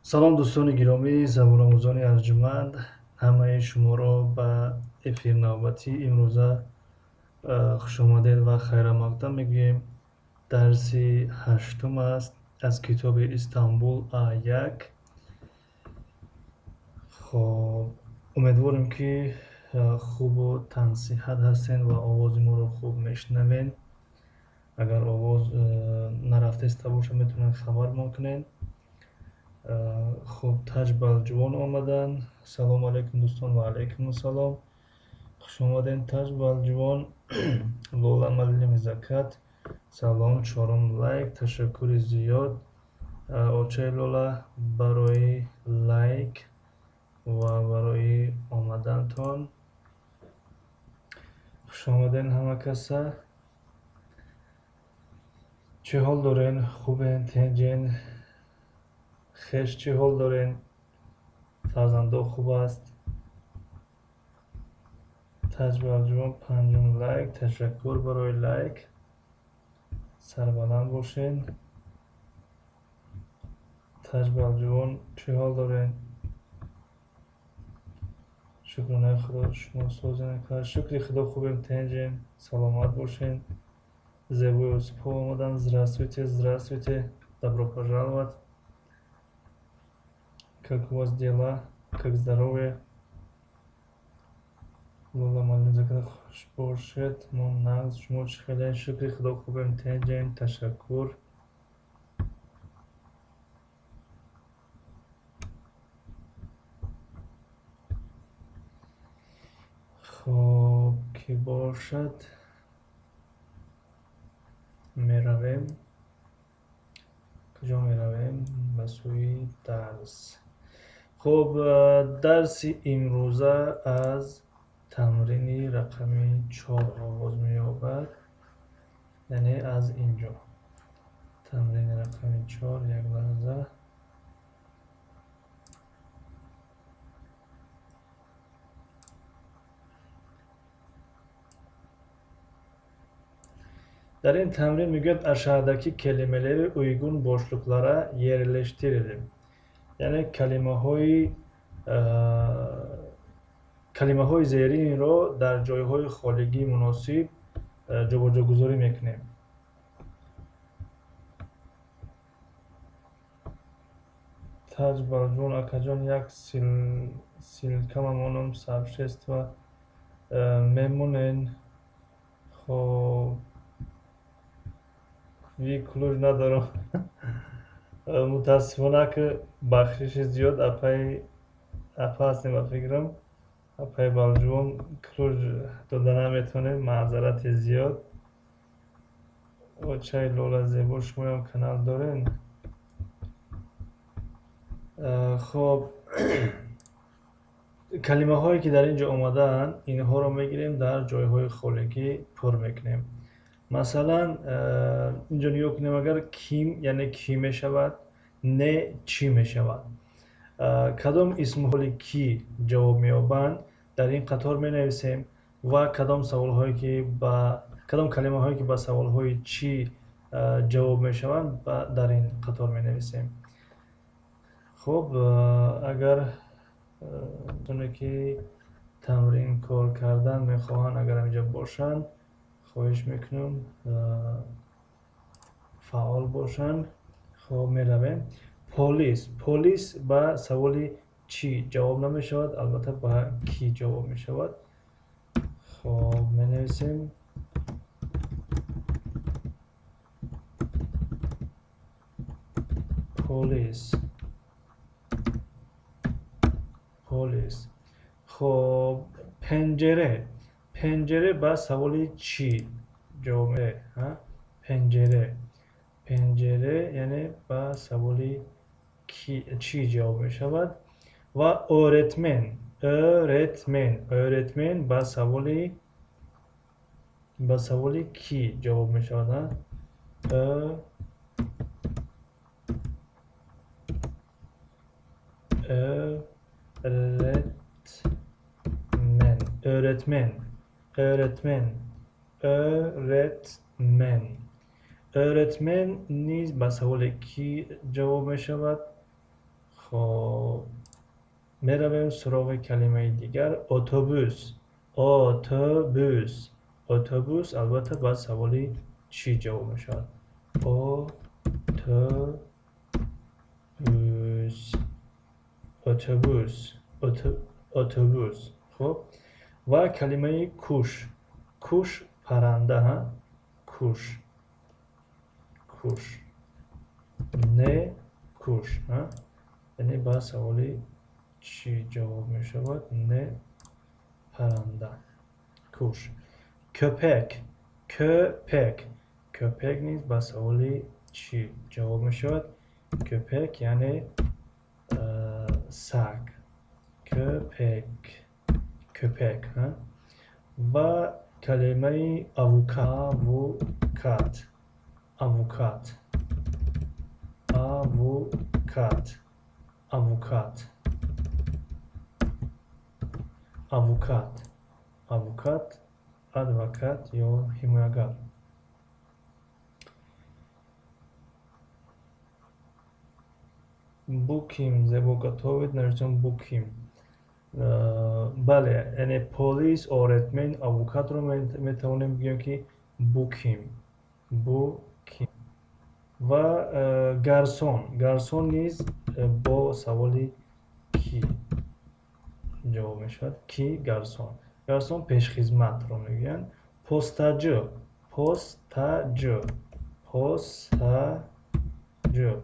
салом дӯстони гиромӣ, забономӯзони арҷуманд, ҳамаи шуморо ба эфир навбати имрӯза хушомадед ва хайрамақдам мегӯем. Дарси ҳаштум аст аз китоби Истанбул А1. хоб умедворим ки хубу тансиҳат ҳастед ва овози моро хуб мешунавед. агар овоз нарафтеста боша метавонед хабар кунед. хуб, таҷбалҷувон омаданд. салому алайкум дӯстон. Ва алайкум ассалом. хушомадед таҷбалҷувон. лола малили мезакат. салом, чорум лайк. ташаккури зиёд очаи лола барои лайк ва барои омадантон. хушомадед ҳама каса. чӣ ҳол дорен? Хубен? Тинҷен? хеш чӣ ҳол дорен? фарзандо хуб аст? таҷбалҷувон панҷум лайк. ташаккур барои лайк. Сарбаланд бошед. таҷбалҷувон чӣ ҳол дорен? шукронаи худо шумо созе накард. шукри худо хубем. Тинҷен? саломат бошед. Зебои Осипов омаданд. Здравствуйте, здравствуйте. Добро пожаловать. Как у вас дела? Как здоровье? лола малинзака хуш бошед. Мо нағз. Шумо чӣ хелен? шукри худо хубем. Тинҷен? ташаккур. хоб, ки бошад? меравем. куҷо меравем? ба сӯи дарс. хуб, дарси имрӯза аз тамрини рақами 4 оғоз меёбад. яъне аз инҷо. тамрини рақами 4. як лаҳза. дар ин тамрин мегӯяд ашаҳрдаки келималари уйгун бошлуклара yerleştirelim. яъне калимаҳои зеринро дар ҷойҳои холигии муносиб ҷобаҷогузорӣ мекунем. таҷбалҷувон акаҷон як силка мамонам сообщества мемонен. хоб, ви клуж надорам. мутаассифона ки бахшиши зиёд апа ҳастем ба фикрам. апаи балҷувон клуж дода наметавонем. маъзарати зиёд. очаи лола зебо, шумоям канал дорен? хоб, калимаҳое ки дар ин ҷо омадаанд, инҳоро мегирем дар ҷойҳои холигӣ пур мекунем. масалан, инҷо нигоҳ кунем. агар ким яъне кӣ мешавад, не чӣ мешавад. кадом исмҳоли кӣ ҷавоб меёбанд, дар ин қатор менависем ва кадом калимаҳое ки ба саволҳои чӣ ҷавоб мешаванд, дар ин қатор менависем. хуб, агар оне ки тамрин кор кардан мехоҳанд, агар инҷо бошанд, хоҳиш мекунам фаъол бошанд. хоб, меравем. полис ба саволи чӣ ҷавоб намешавад, албатта ба кӣ ҷавоб мешавад. хоб, менависем. полис. хоб, пенҷере ба саволи чӣ ҷавоб мешавад. пенҷере яъне ба саволи чӣ ҷавоб мешавад. ва o'retmen ба саволи кӣ ҷавоб мешавад. öğretmen öğretmen نیز به سوال کی جواب می شود. خب میرویم سراغ کلمه دیگر. اتوبوس. اتوبوس. اتوبوس البته با سوال چی جواب می شود. اتوبوس. اتوبوس. اتوبوس. خب و کلمه کوش. کوش پرنده ها. کوش. کوش. نه کوش ها. یعنی با سوال چی جواب می شود. نه پرنده. کوش. köpek. köpek. köpek نیز با سوال چی جواب می شود. köpek یعنی سگ. köpek. köpek ها. و کلمه avukat. avukat. avukat. avukat. avukat. avukat advokat یا حمایتگر. بوکیم زبو готовит نوشتم بوکیم. بله یعنی پلیس öğretmen avukات رو میتونیم بگیم که بوکیم. بوکیم. و گارسون. گارسون نیز با سوال کی جواب میشود. کی گارسون. گارسون پیش خدمت رو میگن. پستاچı. پستاچı. پستاچı.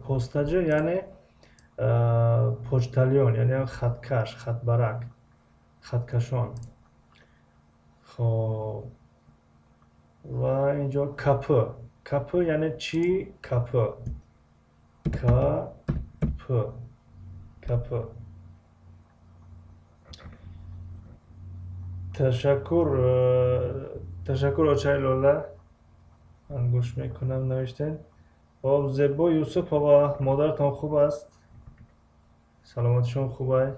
پستاچı یعنی پشتالیون یعنی خطکش، خطبرک، خطکشان. خب و اینجا کپı. کپı یعنی چی؟ کپı. کپı. کپı. تشکر آچای لولا. من گوش میکنم نوشتن. خب زبا یوسف آقا مادرتان خوب است؟ سلامتشون خوبه؟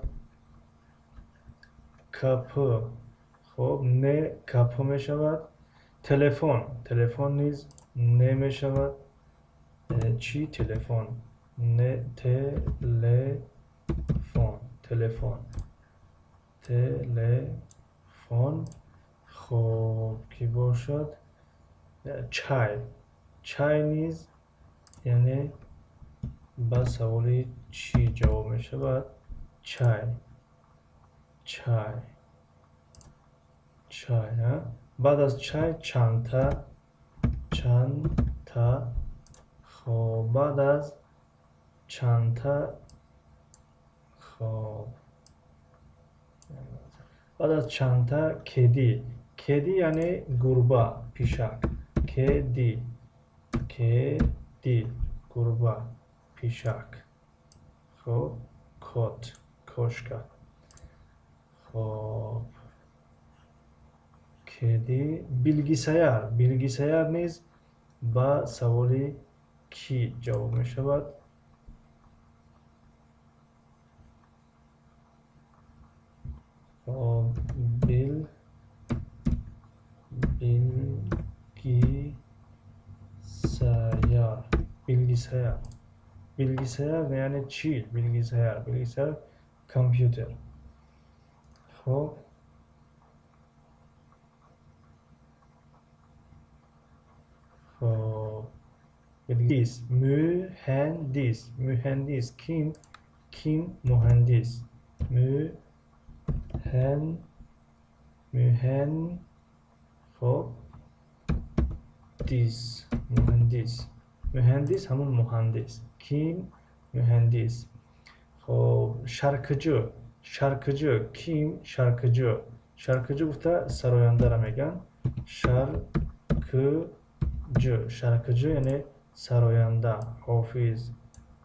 کپı. خب نه کپı می شود. تلفن. تلفن نیز نه می شود. چی تلفن؟ نه تلفن. تلفن. تلفن. خب کی باشد؟ چای. چای نیز یعنی با سوال چی جواب می شود. چای. چای. چای ها. بعد از چای چانتا. چانتا. خب بعد از چانتا. خب بعد از چانتا کدی. کدی یعنی گربه پیشک. کدی. کدی گربه پیشک. خب کت کشکه. خب کدی. bilgisayar. bilgisayar نیز با سوال کی جواب می شود. bilgisayar. bilgisayar. bilgisayar یعنی چی؟ bilgisayar. bilgisayar کامپیوتر. خب خب mühendis. mühendis. mühendis kim? kim mühendis? خب dis. mühendis. mühendis همون مهندس. kim mühendis. خب şarkıcı. şarkıcı kim? şarkıcı. şarkıcı گفته سراینده را میگن. şarkıcı. şarkıcı یعنی سراینده. حافظ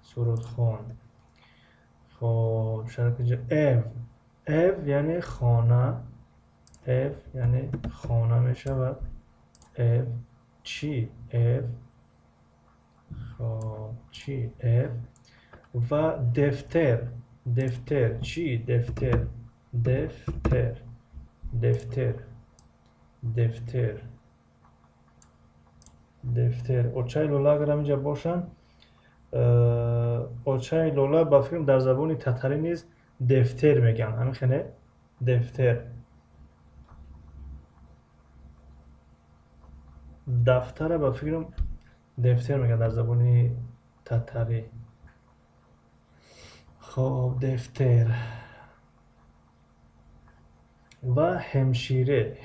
سرودخوان. خب şarkıcı. ev. ev یعنی خانه. ev یعنی خانه می شود. ev چی؟ ev. خب چی؟ ev. و دفتر. دفتر چی؟ دفتر. دفتر. دفتر. دفتر. دفتر. اوچای لولا اگر همینجا باشن، اوچای لولا با فکرم در زبان تاتاری نیز دفتر میگن. همین خنه دفتر. دفتر با فکرم دفتر میگن در زبان تاتاری. خب دفتر و همشیره.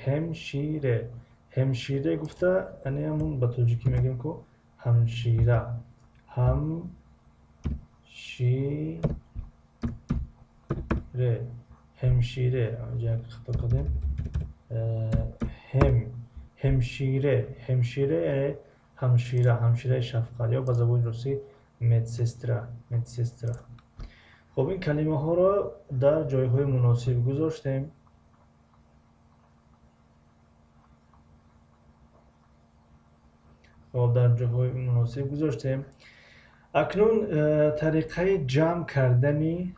همشیره گفته یعنی همون با تاجیکی میگیم که همشیره. همشیره. همشیره اینجا خطا کردیم. همشیره یعنی همشیره شفقت، یا به زبان روسی مدسسترا. خب این کلمه ها را در جایهای مناسب گذاشتیم. اکنون طریقه جمع کردنی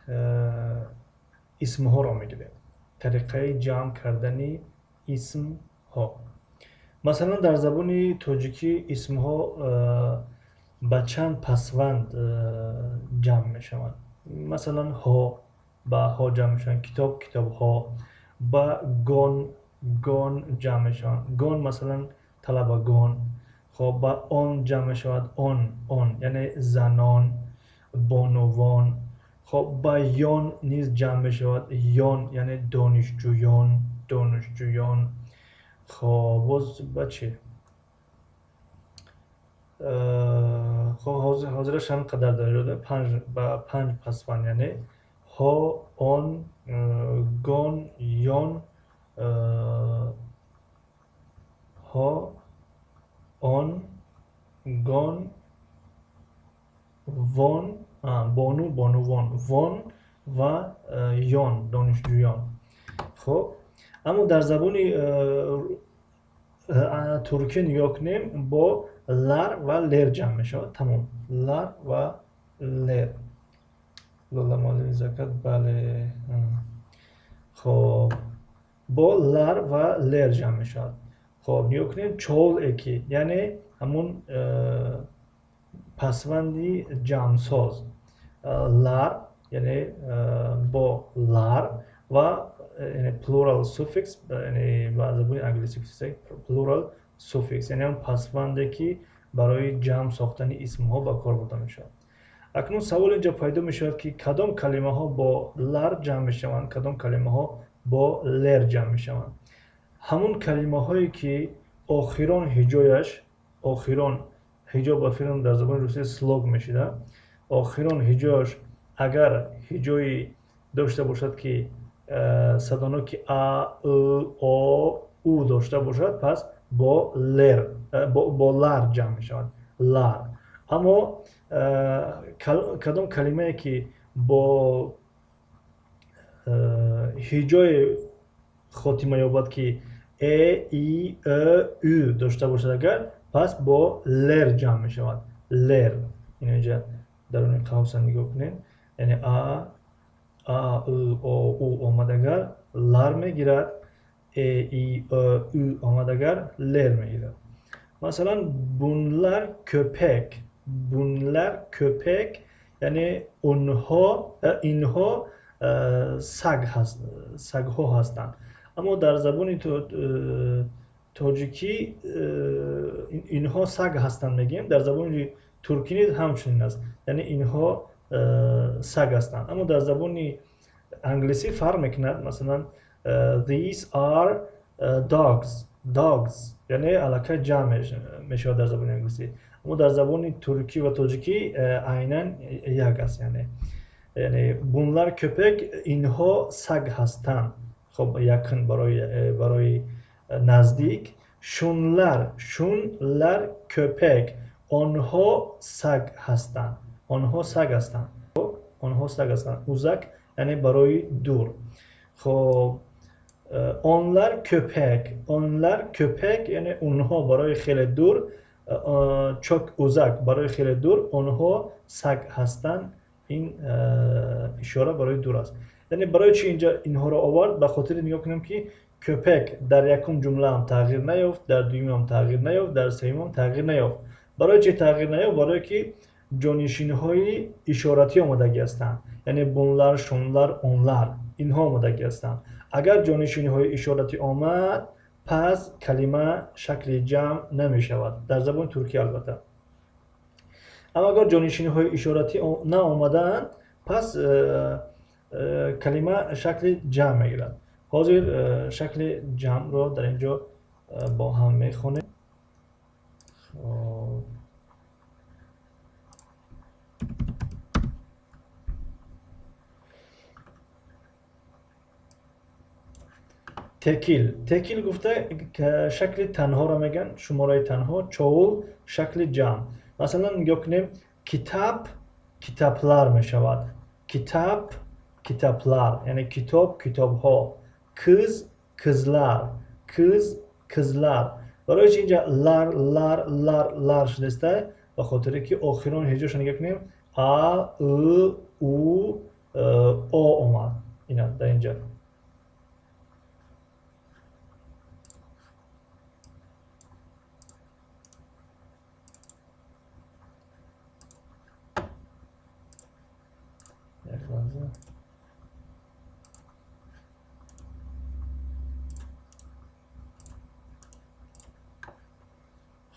اسم ها را میگیریم. طریقه جمع کردنی اسم ها. مثلا در زبان تاجیکی اسم ها به چند پسوند جمع می شوند. مثلا ها با ها جمع می شوند. کتاب ها. با گان جمع می شوند. گان مثلا طلبگان. خب با آن جمع شود آن یعنی زنان، بانوان. خب با یان نیز جمع می شود. یان یعنی دانشجویان. خب باز با چی؟ خب حاضرش هم قدر داره با 5 پسوند یعنی ها، آن، گان، یان، ها، آن، گان، وان، بانوان، وان و یان دانشجویان. خب اما در زبان ترکی نگاه کنیم با لر و لر جمع می شود. تمام. لر و لر. لالا مالی زکات بله. خب با لر و لر جمع می شود. خب نگاه کنیم چول اکی یعنی همون پسوندی جمع ساز. لر یعنی با لر و یعنی plural suffix یعنی با زبان انگلیسی plural suffix یعنی اون پسونده که برای جمع ساختن اسم ها به کار برده می شود. اکنون سوال اینجا پیدا می شود که کدام کلمه ها با لر جمع می شوند، کدام کلمه ها با لر جمع می شوند. همون کلمه هایی که آخران هجا با فیلم در زبان روسی سلوگ می شده. آخران هجاش اگر هجای داشته باشد که صدانا که ا، او داشته باشد پس با لر جمع می شود. لر. اما کدام کلمه که با هجای خاتمه یابد که ای، او داشته باشد اگر پس با لر جمع می شود. لر. این اینجا درون قوس نگاه کنین یعنی او آمدگر لر میگیرد. ای او آمدگر لر میگیرد. مثلا bunlar köpek یعنی اینها سگ ها هستند. اما در زبان تاجیکی اینها سگ هستند میگیم. در زبان ترکی نیز همچنین است یعنی اینها سگ هستند. اما در زبان انگلیسی فرق میکند. مثلا these are dogs یعنی علاقه جمع میشه در زبان انگلیسی. اما در زبان ترکی و تاجیکی عیناً یک است یعنی bunlar köpek اینها سگ هستند. خب یکن برای نزدیک. شونلر köpek آنها سگ هستند. uzak یعنی برای دور. خب onlar köpek یعنی اونها برای خیلی دور. çok uzak برای خیلی دور. آنها سگ هستند. این اشاره برای دور است. یعنی برای چی اینجا اینها را آورد؟ به خاطر نگاه کنیم که köpek در یکم جمله هم تغییر نیافت، در دوم هم تغییر نیافت، در سوم هم تغییر نیافت. برای چه تغییر نیافت؟ برای که جانشین های اشارتی آمدگی هستند، یعنی بونلار، شونلار، اونلار، اینها آمدگی هستند. اگر جانشین های اشارتی آمد پس کلمه شکل جمع نمی شود در زبان ترکی البته. اما اگر جانشین های اشارتی نه آمدند پس کلمه شکل جمع میگیرد. حاضر شکل جمع رو در اینجا با هم میخونیم. تکیل گفته که شکل تنها را میگن، شماره تنها. چول شکل جمع. مثلا نگاه کنیم کتاب کتابلار میشود. کتاب کتابلار یعنی کتاب کتاب ها. کز کزلار، کز کزلار. برای اینجا لار لار لار لار شده است به خاطر که آخران هجاش نگاه کنیم ا او او اومد. اینا در اینجا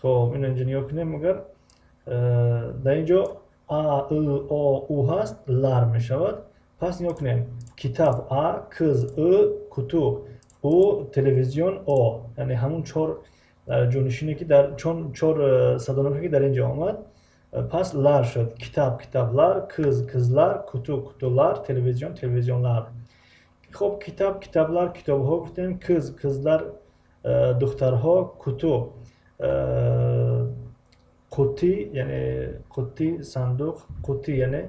خب این اینجا نگاه کنیم مگر در اینجا ا او هست لار می شود. پس نگاه کنیم کتاب ا، کز کتب او، تلویزیون او، یعنی همون چهار جانشینی که در چهار صدانفی که در اینجا آمد پس لار شد. کتاب کتابلار، کز کزلار، کتب کتولار، تلویزیون تلویزیونلار. خب کتاب کتابلار کتابها گفتیم، کز کزلار دخترها، کتب قوطی یعنی قوطی صندوق، قوطی یعنی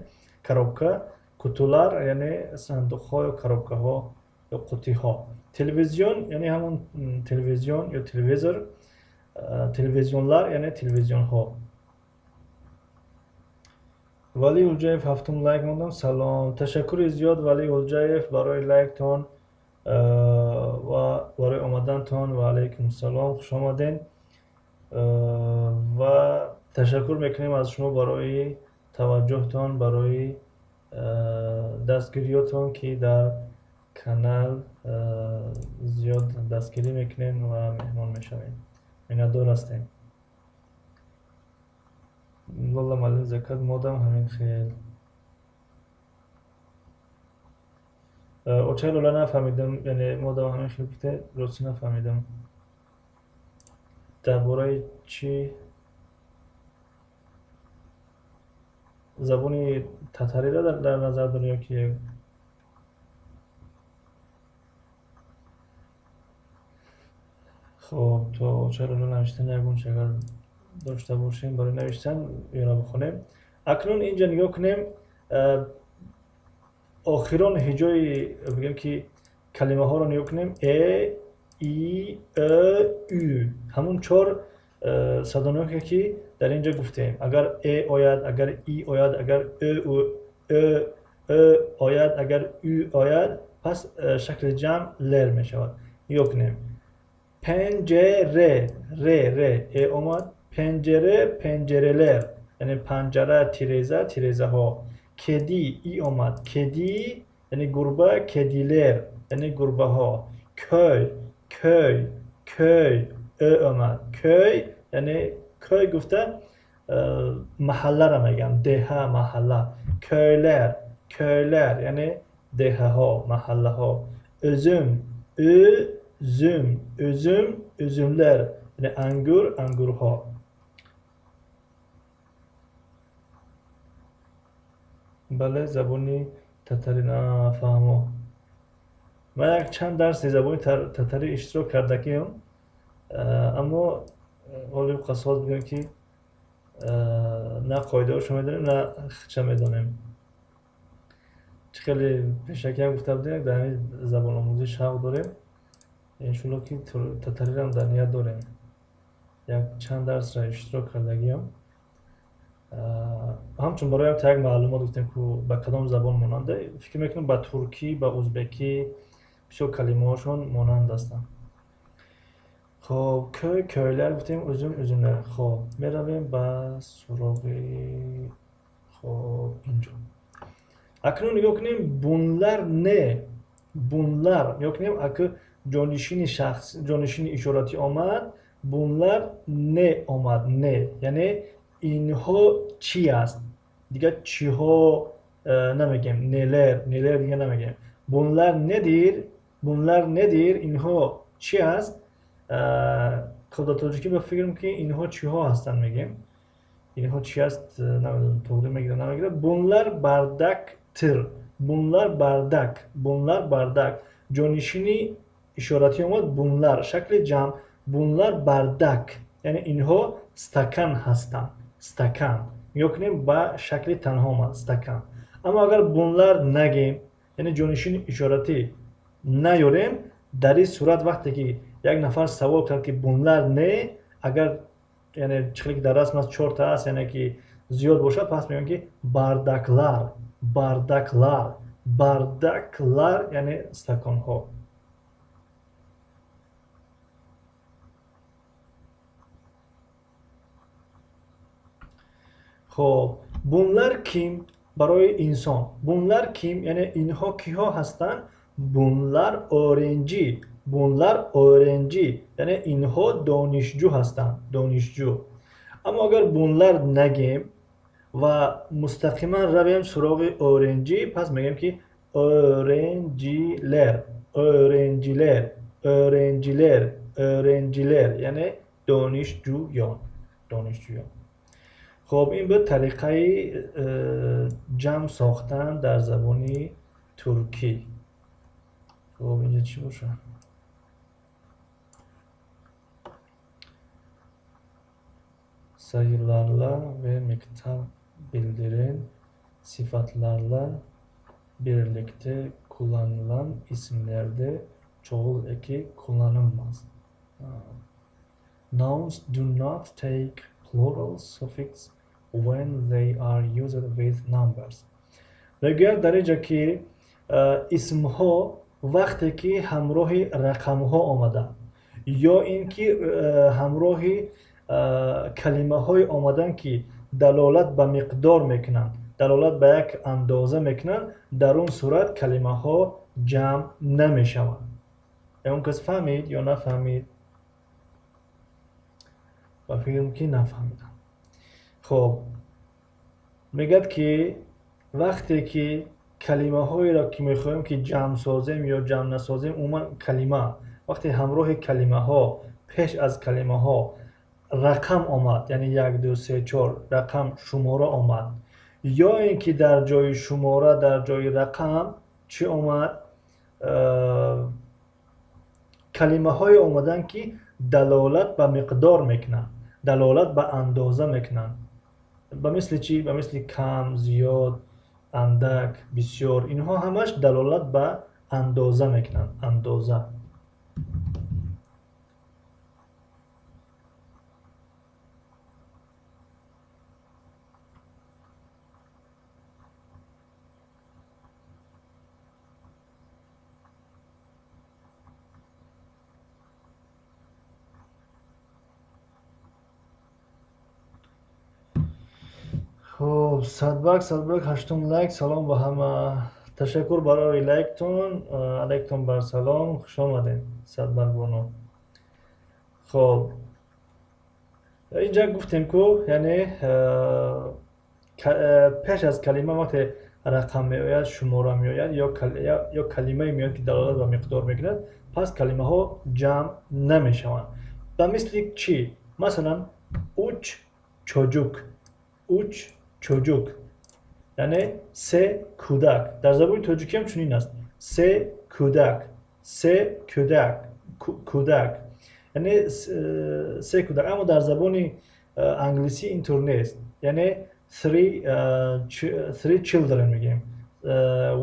коробка، کتولار یعنی صندوق ها یا коробка ها یا قوطی ها. تلویزیون یعنی همون تلویزیون یا تلویزور. تلویزیونلار یعنی تلویزیون ها. ولی اولجایف هفتم لایک موندم. سلام، تشکر زیاد ولی اولجایف برای لایک تان و برای آمدن تان. و علیکم السلام، خوش آمدین و تشکر میکنیم از شما برای توجهتان، برای دستگیریاتان که در کانال زیاد دستگیری میکنین و مهمان میشوین. میندار هستیم. والله معلم زکات مودم همین خیل اوچه لولا نفهمیدم، یعنی مودم همین خیل بوده روچی نفهمیدم درباره چی. زبانی تتاری را در نظر داریم که خب تو چرا نوشتن یکون شکل داشته باشیم برای نوشتن یا بخونیم. اکنون اینجا نگاه کنیم آخران هجای بگیم که کلمه ها رو نگاه کنیم ای او، همون چهار صدانوکی که در اینجا گفتیم. اگر ای آید، اگر ای آید، اگر آید، اگر او آید پس شکل جمع لر می شود. نگاه کنیم پنجره ره ای آمد، پنجره پنجره‌لر یعنی پنجره تیریزه ها. کدی ای آمد، کدی یعنی گربه، کدیلر یعنی گربه ها. köy آمد، köy یعنی köy گفته محله را میگن، ده محله. köyler یعنی ده ها، محله ها. üzümler یعنی انگورها. بله زبانی تتاری نفهمو. من یک چند درس زبانی تتاری اشتراک کردگیم اما ولی قصاد بگم که نه قاعده هاشو میدونیم نه چه میدونیم. خیلی پیشکی هم گفته بودیم در همین زبان آموزی شوق داریم، انشالله که تتاری هم در نیت داریم. یک چند درس را اشتراک کردگیم. همچون برای هم تگ معلومات گفتیم که به کدام زبان ماننده. فکر میکنم به ترکی، به ازبکی، بسیار کلمه هاشون مانند هستند. خب کویلر گفتیم اوزون. خب میرویم به سراغ خب اینجا اکنون نگاه کنیم بونلر نه بونلر نگاه کنیم اگه جانشین اشاراتی آمد بونلر نه آمد نه یعنی اینها چی است دیگه چی ها نمیگیم نیلر دیگه نمیگیم بونلر ندیر اینها چی است خود تاجیکی به فکرم که اینها چی ها هستن میگیم اینها چی است نمیدونم توضیح میگیره نمیگیره بونلر بردک جانشینی اشاراتی اومد بونلر شکل جمع بونلر بردک یعنی اینها استکان هستند استکان میکنیم با شکل تنها اومد استکان اما اگر بونلر نگیم یعنی جانشین اشاراتی نیاریم در این صورت وقتی که یک نفر سوال کرد که بونلر نه اگر یعنی چیزی که در رسم از 4 تا است یعنی که زیاد باشه پس میگن که بردکلر یعنی استکان ها. خب بونلر کیم برای انسان بونلر کیم یعنی اینها کیها هستند بونلر اورنجی یعنی اینها دانشجو هستند دانشجو اما اگر بونلر نگیم و مستقیما رویم سراغ اورنجی پس میگیم که اورنجیلر یعنی دانشجویان خب این به طریقه جمع ساختن در زبان ترکی. خب اینجا چی باشه sayılarla ve miktar bildiren sıfatlarla birlikte kullanılan isimlerde çoğul eki kullanılmaz. Nouns do not take plural suffix when they are used with numbers. بگوید در اینجا که اسم ها وقتی که همراه رقم ها آمدن یا اینکه همراه کلمه های آمدن که دلالت به مقدار میکنن دلالت به یک اندازه میکنن در اون صورت کلمه ها جمع نمیشوند. اون کس فهمید یا نفهمید؟ و فکرم که نفهمیدم. خب میگد که وقتی که کلمه هایی را که میخوایم که جمع سازیم یا جمع نسازیم عموما کلمه وقتی همراه کلمه ها پیش از کلمه ها رقم آمد یعنی 1 2 3 4 رقم شماره آمد یا اینکه در جای شماره در جای رقم چی آمد کلمه های آمدن که دلالت به مقدار میکنن دلالت به اندازه میکنن به مثل چی؟ به مثل کم، زیاد، اندک، بسیار اینها همش دلالت به اندازه میکنن اندازه. خب صدبک هشتم لایک سلام به همه تشکر برای لایکتون علیکم بر سلام خوش آمدین صدبک بانو. خب اینجا گفتیم که یعنی پیش از کلمه وقتی رقم میآید شماره میآید یا کلمه میآید که دلالت به مقدار میکند پس کلمه ها جمع نمیشوند به مثل چی؟ مثلا اوچ چوجوک یعنی سه کودک در زبان تاجیکی هم چنین است سه کودک یعنی سه کودک اما در زبان انگلیسی اینطور نیست یعنی three children میگیم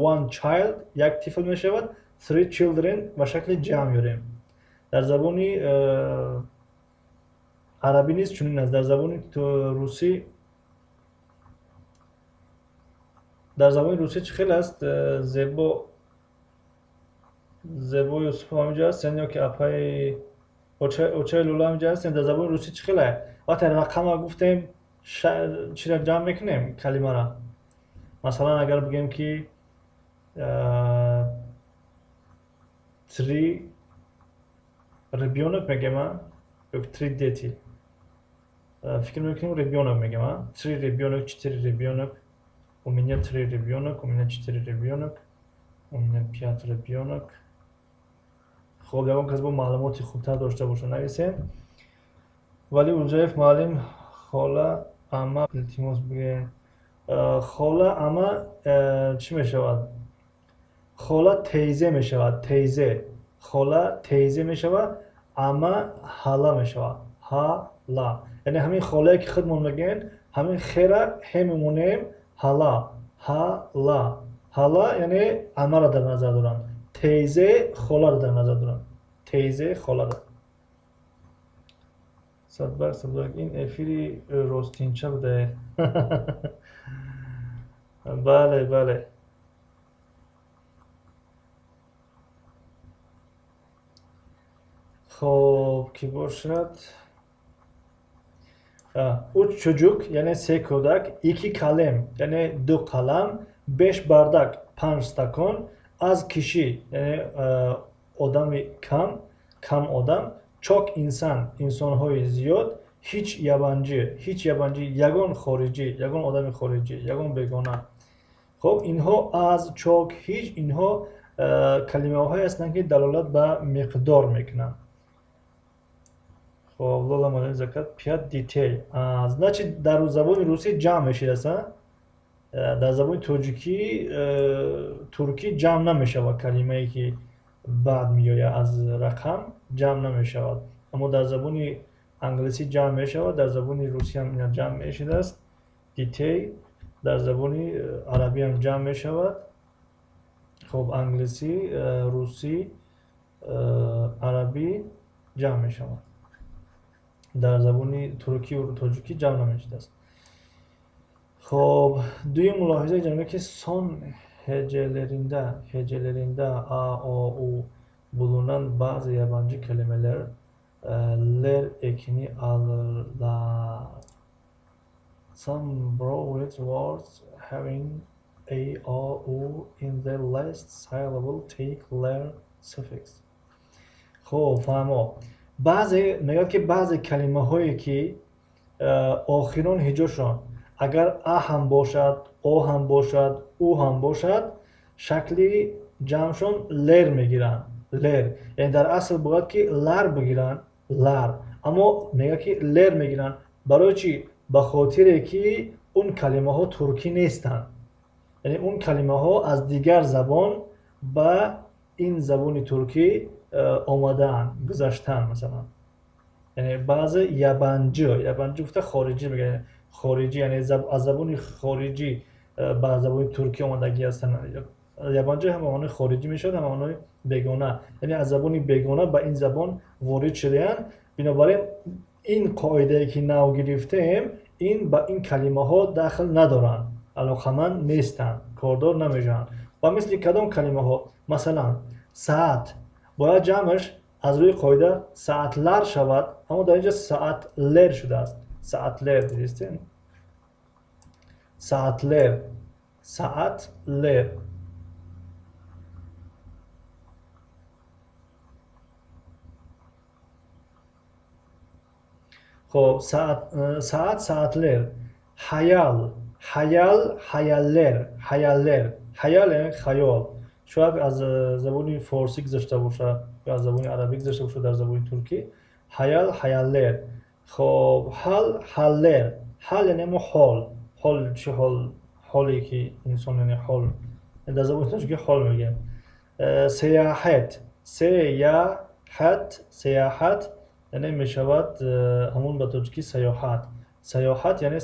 one child یک طفل میشود three children و شکل جمع میاریم در زبان عربی نیست چنین است در زبان روسی چه خیلی است زیبا زبو یوسف هم اینجا هستن یا که اپای اوچه لولا هم اینجا هستن. در زبان روسی چی خیله وقتی رقم ها گفتیم چی را جمع میکنیم کلمه را. مثلا اگر بگیم که تری ربیونک میگم یا تری دیتی فکر میکنیم ребенок میگم 3 ребенок 4 ребенок у меня 3 ребенок у меня 4 ребенок у меня 5 ребенок. خب یکم کس با معلوماتی خوبتر داشته باشه نویسیم. ولی اونجا معلم خاله اما التماس بگه خاله اما چی میشود؟ خاله تیزه میشود. تیزه خاله تیزه میشود اما حالا میشود حالا. یعنی همین خاله که خودمون میگین همین خیره همیمونیم حالا حالا حالا یعنی اما را در نظر دارن. تیزه خاله را در نظر دارن. تیزه خاله را صدبرگ این افیری راستینچه بوده. بله بله. خب کی باشد؟ uch çocuk yani 3 کودک 2 kalem yani 2 kalem 5 bardak 5 stakon az kişi yani odam kam odam çok insanهای زیاد hiç yabancı yagon خارجی yagon odam خارجی yagon begona. خب اینها از çok hiç اینها کلمه های هستند که دلالت به مقدار میکنن. خب لولا مالین زکات 5 دیتیل. значит در زبان روسی جمع میشه اصلا. در زبان ترکی جمع نمیشه و کلمه ای که بعد میآید از رقم جمع نمیشه. اما در زبان انگلیسی جمع میشه و در زبان روسی هم جمع میشه است. دیتیل در زبان عربی هم جمع میشود. خب انگلیسی روسی عربی جمع میشود. در زبان ترکی و تاجیکی جمع نمیشه است. خب دوی ملاحظه جمعه که son hecelerinde a, o, u bulunan bazı yabancı kelimeler ler ekini alırlar. Some broad words having a, o, u in their last syllable take ler suffix. خب فهمو میگه که بعضی کلمه هایی که آخرون هجاشون اگر ا هم باشد او هم باشد او هم باشد شکلی جمعشون لر میگیرن. لر یعنی در اصل باید که لر بگیرن لر اما میگه که لر میگیرن. برای چی؟ به خاطر که اون کلمه ها ترکی نیستن. یعنی اون کلمه ها از دیگر زبان به این زبان ترکی آمدن گذاشتن. مثلا یعنی بعضی یابانچی گفته خارجی میگه. خارجی یعنی از زبان خارجی به زبان ترکی آمدگی هستن. یابانچی هم معنی خارجی میشد هم معنی بیگانه. یعنی از زبان بیگانه به این زبان وارد شدن. بنابراین این قاعده که نو گرفتیم این با این کلمه ها داخل ندارن. علاقمند نیستن. کاردار نمیشن. و مثل کدام کلمه ها مثلا ساعت باید جمعش از روی قاعده ساعتلر شود اما در اینجا ساعتلر شده است. ساعتلر دیدین؟ ساعتلر خب ساعتلر حیال حیالر یعنی خیال. شاید از زبان فارسی گذاشته باشه یا از زبان عربی گذاشته باشه در زبان ترکی. حیالر. خب حالر یعنی حال چه حالی که انسان یعنی حال در زبان ترکی حال میگه. سیاحت یعنی میشود همون به ترکی سیاحت یعنی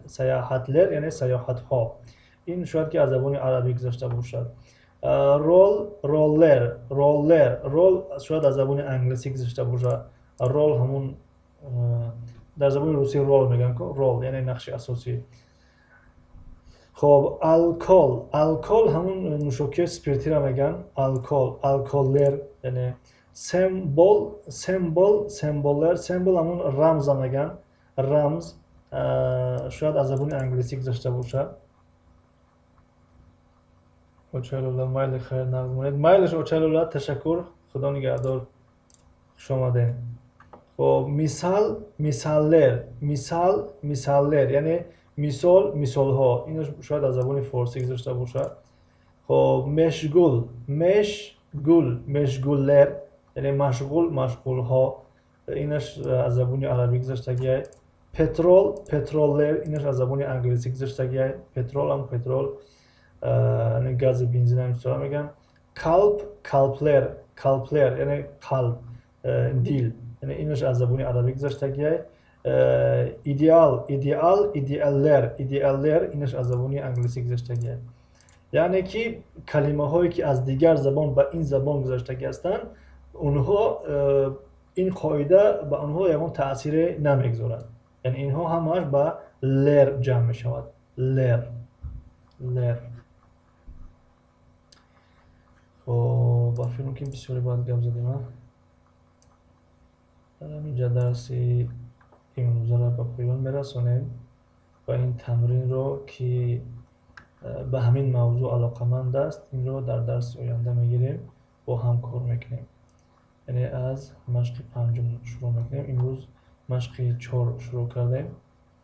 سیاحتلر یعنی سیاحت ها. این شاید که از زبان عربی گذاشته باشد. رول شاید از زبان انگلیسی گذاشته باشد. رول همون در زبان روسی رول میگن که رول یعنی نقش اساسی. خب الکل همون نوشوکی سپیرتی را میگن الکلر، یعنی سمبل همون رمز را میگن. رمز شاید از زبان انگلیسی گذاشته باشه. اوچالولا مایل خیر نمونید. مایلش اوچالولا تشکر، خدا نگهدار، خوش آمدین. خب مثاللر یعنی مثال ها، اینو شاید از زبان فارسی گذاشته باشه. خب مشغولر یعنی مشغول ها، اینش از زبان عربی گذاشتگیه. پترولر اینش از زبان انگلیسی گذاشتگیه. پترول هم پترول، یعنی گاز بنزین هم اینطور میگن. کالپلر یعنی قلب، دیل، یعنی اینش از زبان عربی گذاشتگیه. ایدئالر اینش از زبان انگلیسی گذاشتگیه. یعنی که کلمه هایی که از دیگر زبان به این زبان گذاشتگی هستند، اونها این قاعده به اونها یکون تأثیر نمیگذارد، یعنی اینها همش به لر جمع می شود. لر. خب با فیلم که بسیاری باید گم زدیم. اینجا درسی امروزه را به پایان میرسانیم و این تمرین رو که به همین موضوع علاقمند است، این رو در درس آینده میگیریم، با هم کار میکنیم. یعنی از مشق 5 شروع میکنیم. امروز مشق 4 شروع کردیم،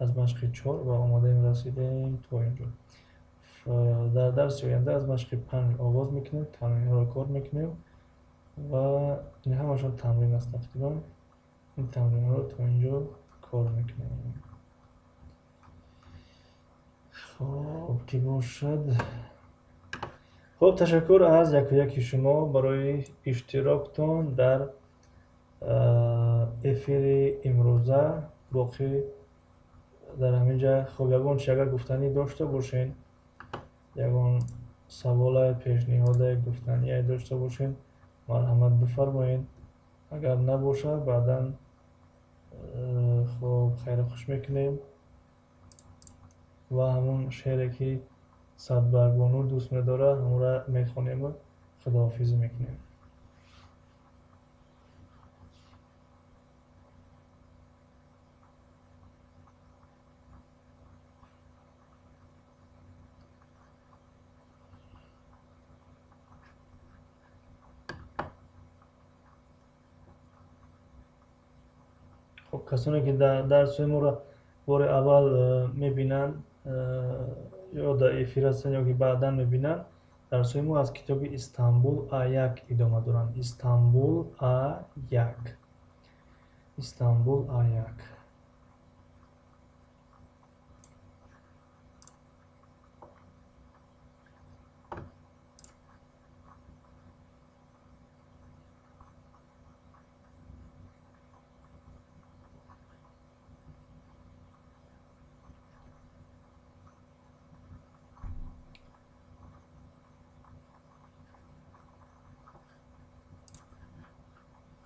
از مشق 4 و آماده رسیدیم تا اینجا. در درس آینده از مشق 5 آغاز میکنیم، تمرین ها رو کار میکنیم و این همشون تمرین است. تقریبا این تمرین ها رو تا اینجا کار میکنیم. خب که باشد. خب تشکر از یکی شما برای اشتراکتون در افیر امروزه. باقی در همینجا خب یکون اگر گفتنی داشته باشین، یکون سوال پیشنهاد گفتنی داشته باشین، مرحمت بفرمایین. اگر نباشه بعدا خب خیر خوش میکنیم و همون شعری که صدبربانو دوست میداره همون را میخونیم و خداحافظی میکنیم. خب کسانی که درس ما را بار اول میبینن یا در افیر هستن یا که بعدا میبینن، درس ما از کتاب استانبول A1 ادامه دارن. استانبول A1.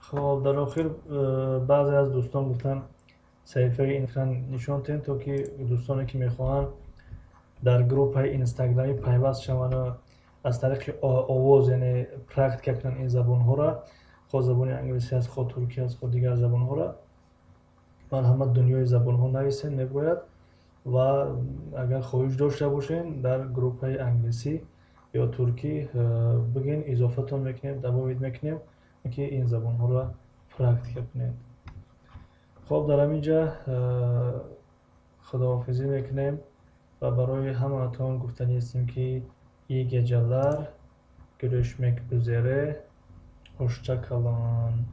خب در آخر بعضی از دوستان گفتن صحیفه اینستاگرام نشان تین تا که دوستانی که میخواهند در گروپ های اینستاگرامی پیوست شوند و از طریق آواز یعنی پرکتیک کنن این زبان ها را، خود زبان انگلیسی است، خود ترکی است، خود دیگر زبان ها را. مرحمت دنیای زبان ها نویسین میگوید و اگر خواهش داشته باشین در گروپ های انگلیسی یا ترکی بگین، اضافتون میکنیم، دعوت میکنیم که این زبان ها را پرکتیک کنید. خب در همینجا خداحافظی میکنیم و برای همه‌تان گفتنی هستیم که iyi geceler, görüşmek üzere, hoşça kalın.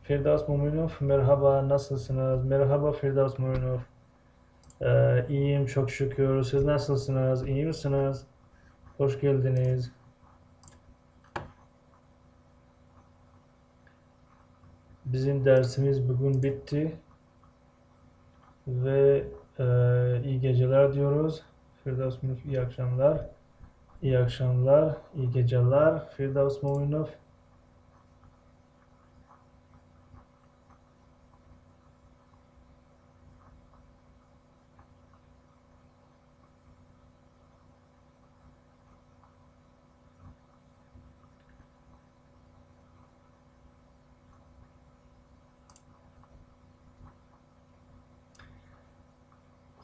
Firdevs Muminov, merhaba, nasılsınız? Merhaba Firdevs Muminov. İyiyim çok şükür. Siz nasılsınız? İyi misiniz? Hoş geldiniz. Bizim dersimiz bugün bitti ve iyi geceler diyoruz. Firdevs Muminov iyi akşamlar. İyi akşamlar, iyi geceler. Firdevs Muminov.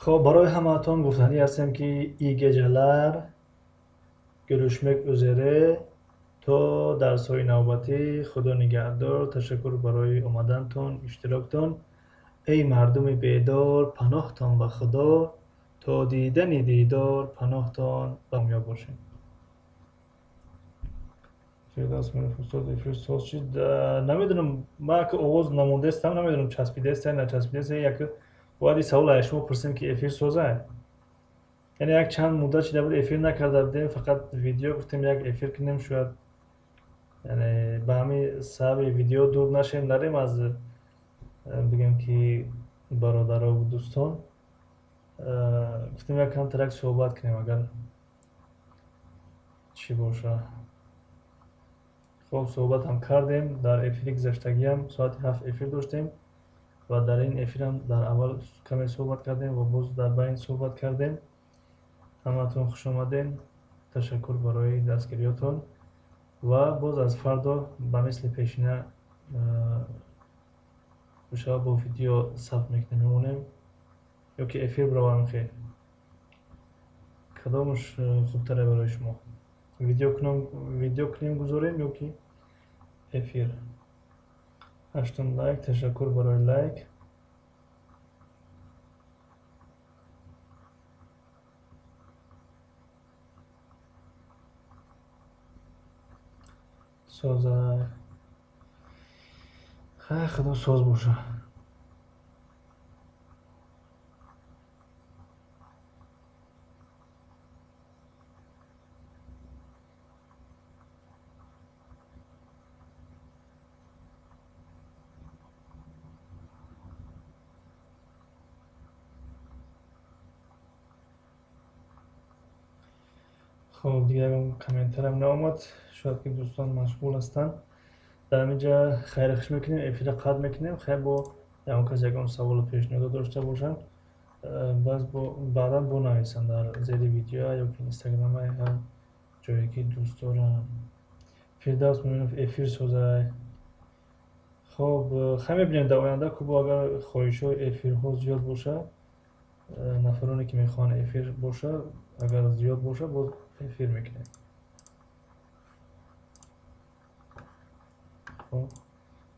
خب برای همتون گفتنی هستم که ای geceler görüşmek üzere تو درس‌های نوبتی خدا نگهدار. تشکر برای اومدنتون، اشتراکتون. ای مردم بیدار پناهتان به خدا، تا دیدن دیدار پناهتان کامیاب باشین. فردوس من فرستاد افیر ساز چید نمیدونم، ما که آواز نمونده استم نمیدونم چسبیده است یا نچسبیده است. یک وادی سوال از شما پرسیم که افیر سازه، یعنی یک چند مدت شده بود افیر نکرده بودیم، فقط ویدیو گفتیم یک افیر کنیم شاید، یعنی به همین سبب ویدیو دور نشیم نریم از بگم که برادرها و دوستان. گفتیم یک کم ترک صحبت کنیم اگر چی باشه. خب صحبت هم کردیم، در افیر گذشتگی هم ساعت 7 افیر داشتیم و در این افیر هم در اول کمی صحبت کردیم و باز در بین صحبت کردیم. همتون خوش آمدین، تشکر برای دستگیریاتون و باز از فردا به مثل پیشینه بشه با ویدیو ثبت میکنیم میمونیم یا که افیر برویم. خیر کدامش خوبتره برای شما؟ ویدیو کنیم گذاریم یا که افیر؟ 8 لایک، تشکر برای لایک. سازه خیلی خدا ساز باشه. خب دیگه اگه کامنتر هم نامد شاید که دوستان مشغول هستن، در اینجا خیر خش میکنیم افیر قد میکنیم. خیر با اون کسی اگه سوال پیشنهاد داشته باشن باز بعدا بنویسن در زیر ویدیو یا که اینستاگرام هر جایی که دوست دارن. فردوس میبینم افیر سازه. خب خیلی ببینیم در آینده که اگر خواهش های افیر ها زیاد باشه، نفرانی که میخوان افیر باشه اگر زیاد باشه باز افیر میکنیم. خب